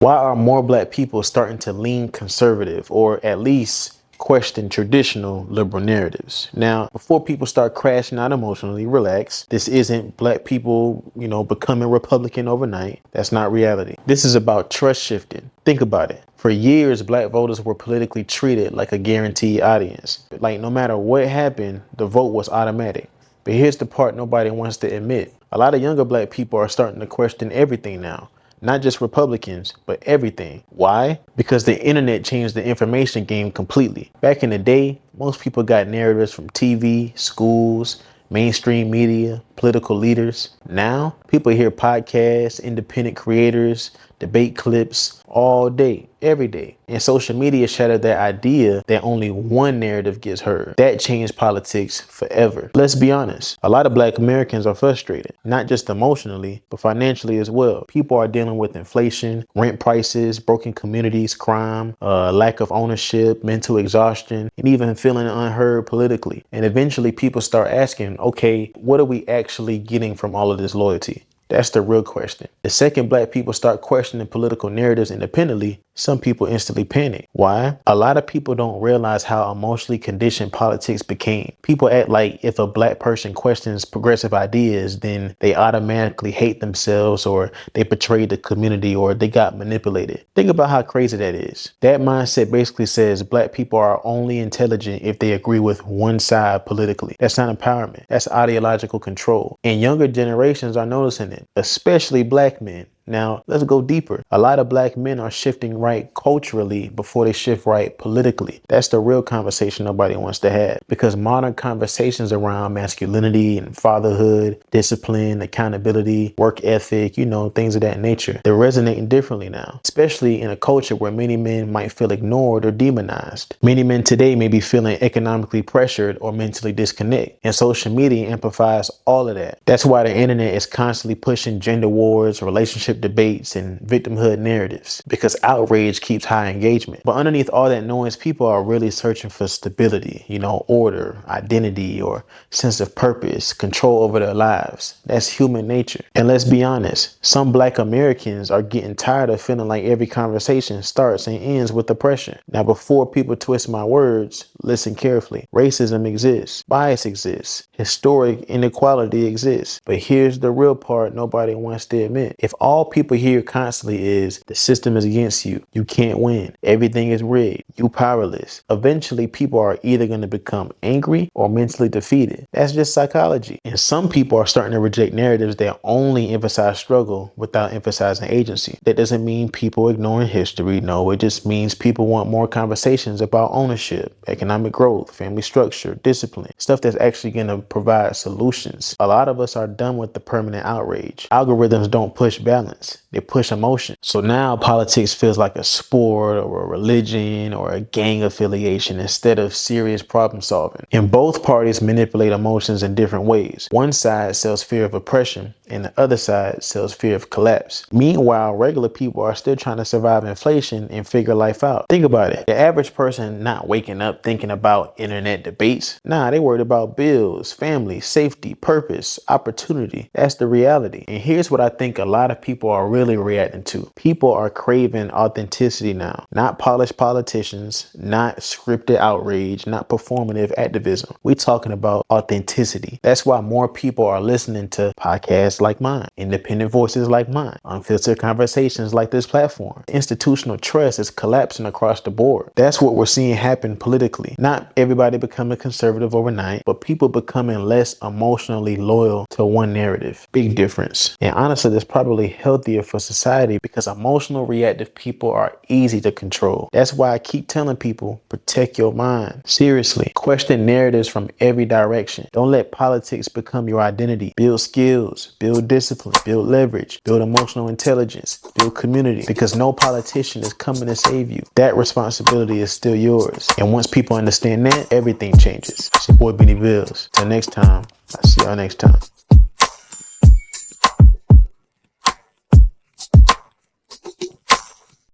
Why are more black people starting to lean conservative, or at least question traditional liberal narratives? Now, before people start crashing out emotionally, relax. This isn't black people, becoming Republican overnight. That's not reality. This is about trust shifting. Think about it. For years, black voters were politically treated like a guaranteed audience. Like, no matter what happened, the vote was automatic. But here's the part nobody wants to admit. A lot of younger black people are starting to question everything now. Not just Republicans, but everything. Why? Because the internet changed the information game completely. Back in the day, most people got narratives from TV, schools, mainstream media, political leaders. Now, people hear podcasts, independent creators, debate clips all day, every day. And social media shattered that idea that only one narrative gets heard. That changed politics forever. Let's be honest. A lot of black Americans are frustrated, not just emotionally, but financially as well. People are dealing with inflation, rent prices, broken communities, crime, lack of ownership, mental exhaustion, and even feeling unheard politically. And eventually people start asking, okay, what are we actually getting from all of this loyalty? That's the real question. The second black people start questioning political narratives independently, some people instantly panic. Why? A lot of people don't realize how emotionally conditioned politics became. People act like if a black person questions progressive ideas, then they automatically hate themselves, or they betrayed the community, or they got manipulated. Think about how crazy that is. That mindset basically says black people are only intelligent if they agree with one side politically. That's not empowerment. That's ideological control. And younger generations are noticing it, especially black men. Now, let's go deeper. A lot of black men are shifting right culturally before they shift right politically. That's the real conversation nobody wants to have, because modern conversations around masculinity and fatherhood, discipline, accountability, work ethic, things of that nature, they're resonating differently now, especially in a culture where many men might feel ignored or demonized. Many men today may be feeling economically pressured or mentally disconnected, and social media amplifies all of that. That's why the internet is constantly pushing gender wars, relationship debates, and victimhood narratives, because outrage keeps high engagement. But underneath all that noise, people are really searching for stability, order, identity, or sense of purpose, control over their lives. That's human nature. And let's be honest, some black Americans are getting tired of feeling like every conversation starts and ends with oppression. Now, before people twist my words, listen carefully. Racism exists, bias exists, historic inequality exists. But here's the real part nobody wants to admit. If all people hear constantly is the system is against you, you can't win, everything is rigged, you powerless, eventually people are either going to become angry or mentally defeated. That's just psychology. And some people are starting to reject narratives that only emphasize struggle without emphasizing agency. That doesn't mean people ignoring history. No, it just means people want more conversations about ownership, economic growth, family structure, discipline, stuff that's actually going to provide solutions. A lot of us are done with the permanent outrage. Algorithms don't push balance, they push emotion. So now politics feels like a sport or a religion or a gang affiliation instead of serious problem solving. And both parties manipulate emotions in different ways. One side sells fear of oppression and the other side sells fear of collapse. Meanwhile, regular people are still trying to survive inflation and figure life out. Think about it. The average person not waking up thinking about internet debates. Nah, they worried about bills, family, safety, purpose, opportunity. That's the reality. And here's what I think a lot of people are really reacting to. People are craving authenticity now. Not polished politicians, not scripted outrage, not performative activism. We're talking about authenticity. That's why more people are listening to podcasts like mine, independent voices like mine, unfiltered conversations like this platform. Institutional trust is collapsing across the board. That's what we're seeing happen politically. Not everybody becoming conservative overnight, but people becoming less emotionally loyal to one narrative. Big difference. And honestly, that's probably healthier for society, because emotional reactive people are easy to control. That's why I keep telling people, protect your mind. Seriously, question narratives from every direction. Don't let politics become your identity. Build skills, build discipline, build leverage, build emotional intelligence, build community, because no politician is coming to save you. That responsibility is still yours. And once people understand that, everything changes. It's your boy Benny Bills. Till next time, I'll see y'all next time.